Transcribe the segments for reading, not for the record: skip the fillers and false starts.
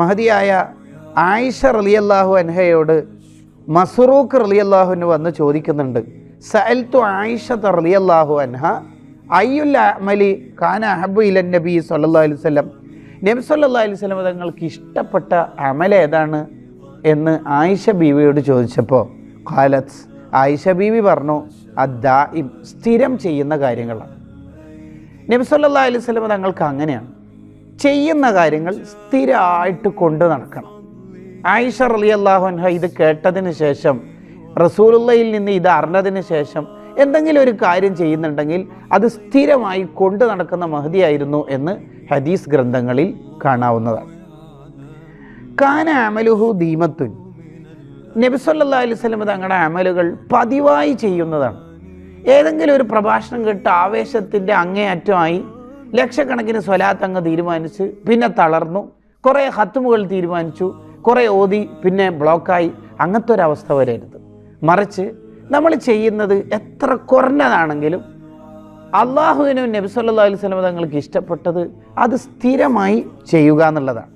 മഹദിയായ ആയിഷ റളിയല്ലാഹു അൻഹയോട് മസ്റൂഖ് റളിയല്ലാഹുവിന് വന്ന് ചോദിക്കുന്നുണ്ട്, സഅൽതു ആയിഷ റളിയല്ലാഹു അൻഹ അയ്യുൽ അമലി കാന അഹബ്ബു ഇലൻ നബി സല്ലല്ലാഹു അലൈഹി വസല്ലം, നബി സല്ലല്ലാഹു അലൈഹി വസല്ലം തങ്ങൾക്ക് ഇഷ്ടപ്പെട്ട അമൽ ഏതാണ് എന്ന് ആയിഷ ബീവിയോട് ചോദിച്ചപ്പോൾ ഖാലത്ത്, ആയിഷ ബീവി പറഞ്ഞു, അദ്ദാഇം, സ്ഥിരം ചെയ്യുന്ന കാര്യങ്ങളാണ്. നബി സല്ലല്ലാഹു അലൈഹി വസല്ലം തങ്ങൾക്ക് അങ്ങനെയാണ്, ചെയ്യുന്ന കാര്യങ്ങൾ സ്ഥിരമായിട്ട് കൊണ്ട് നടക്കണം. ആയിഷ റളിയല്ലാഹു അൻഹ ഇത് കേട്ടതിന് ശേഷം, റസൂലുള്ളാഹിയിൽ നിന്ന് ഇത് അറിഞ്ഞതിന് ശേഷം എന്തെങ്കിലും ഒരു കാര്യം ചെയ്യുന്നുണ്ടെങ്കിൽ അത് സ്ഥിരമായി കൊണ്ട് നടക്കുന്ന മഹദിയായിരുന്നു എന്ന് ഹദീസ് ഗ്രന്ഥങ്ങളിൽ കാണാവുന്നതാണ്. കാന അമലുഹു ദീമത്തുൻ, നബി സല്ലല്ലാഹു അലൈഹി വസല്ലം തങ്ങളുടെ അമലുകൾ പതിവായി ചെയ്യുന്നതാണ്. ഏതെങ്കിലും ഒരു പ്രഭാഷണം കേട്ട് ആവേശത്തിൻ്റെ അങ്ങേയറ്റമായി ലക്ഷക്കണക്കിന് സ്വലാത്ത് അങ്ങ് തീരുമാനിച്ച് പിന്നെ തളർന്നു, കുറേ ഖത്മുകൾ തീരുമാനിച്ചു, കുറേ ഓതി പിന്നെ ബ്ലോക്കായി, അങ്ങനത്തെ ഒരവസ്ഥ വരരുത്. മറിച്ച് നമ്മൾ ചെയ്യുന്നത് എത്ര കുറഞ്ഞതാണെങ്കിലും അള്ളാഹുവിനും നബി സല്ലല്ലാഹു അലൈഹി വസല്ലം തങ്ങൾക്ക് ഇഷ്ടപ്പെട്ടത് അത് സ്ഥിരമായി ചെയ്യുക എന്നുള്ളതാണ്.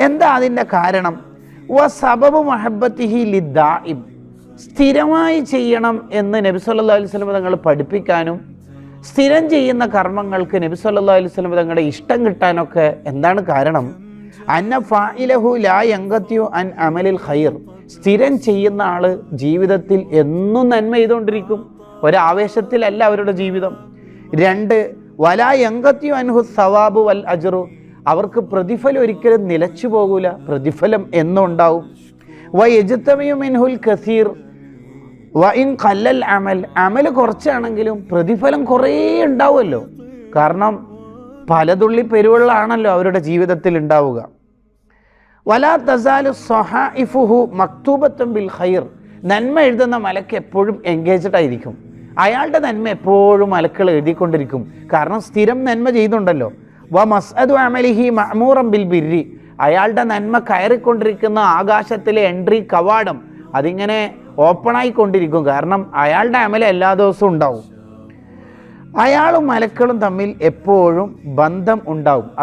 എന്താ അതിൻ്റെ കാരണം? വസബബു മഹബ്ബത്തിഹി ലിദ്ദാഇം, സ്ഥിരമായി ചെയ്യണം എന്ന് നബി സല്ലല്ലാഹു അലൈഹി വസല്ലം തങ്ങൾ പഠിപ്പിക്കാനും സ്ഥിരം ചെയ്യുന്ന കർമ്മങ്ങൾക്ക് നബി സല്ലല്ലാഹു അലൈഹി വസല്ലം തങ്ങളുടെ ഇഷ്ടം കിട്ടാനൊക്കെ എന്താണ് കാരണം? അന്ന ഫാഇലഹു ലാ യൻഖത്യു അൻ അമലിൽ ഖൈർ, സ്ഥിരം ചെയ്യുന്ന ആൾ ജീവിതത്തിൽ എന്നും നന്മ ചെയ്തുകൊണ്ടിരിക്കും, ഒരാവേശത്തിലല്ല അവരുടെ ജീവിതം. 2, വലാ യൻഖത്യു അൻഹു സവാബു വൽ അജ്റു, അവർക്ക് പ്രതിഫലം ഒരിക്കലും നിലച്ചു പോകൂല, പ്രതിഫലം എന്നും ഉണ്ടാവും. വയജ്തമിയു മിൻഹുൽ കസീർ വഇൻ ഖല്ലൽ അമൽ, അമൽ കുറച്ചാണെങ്കിലും പ്രതിഫലം കുറേ ഉണ്ടാവുമല്ലോ, കാരണം പലതുള്ളി പെരുവെള്ളമാണല്ലോ അവരുടെ ജീവിതത്തിൽ ഉണ്ടാവുക. വലാ തസാലു സ്വഹാഇഫുഹു മക്തൂബത്തുൻ ബിൽ ഖൈർ, നന്മ എഴുതുന്ന മലക്ക് എപ്പോഴും എൻഗേജ്ഡ് ആയിരിക്കും, അയാളുടെ നന്മ എപ്പോഴും മലക്കുകൾ എഴുതിക്കൊണ്ടിരിക്കും, കാരണം സ്ഥിരം നന്മ ചെയ്യുന്നുണ്ടല്ലോ. വ മസ്അദു അമലിഹി മഅമൂറൻ ബിൽ ബിർരി, അയാളുടെ നന്മ കയറിക്കൊണ്ടിരിക്കുന്ന ആകാശത്തിലെ എൻട്രി കവാടം അതിങ്ങനെ ഓപ്പണായിക്കൊണ്ടിരിക്കും, കാരണം അയാളുടെ അമൽ എല്ലാ ദിവസവും ഉണ്ടാവും. അയാളും മലക്കളും തമ്മിൽ എപ്പോഴും ബന്ധം ഉണ്ടാവും.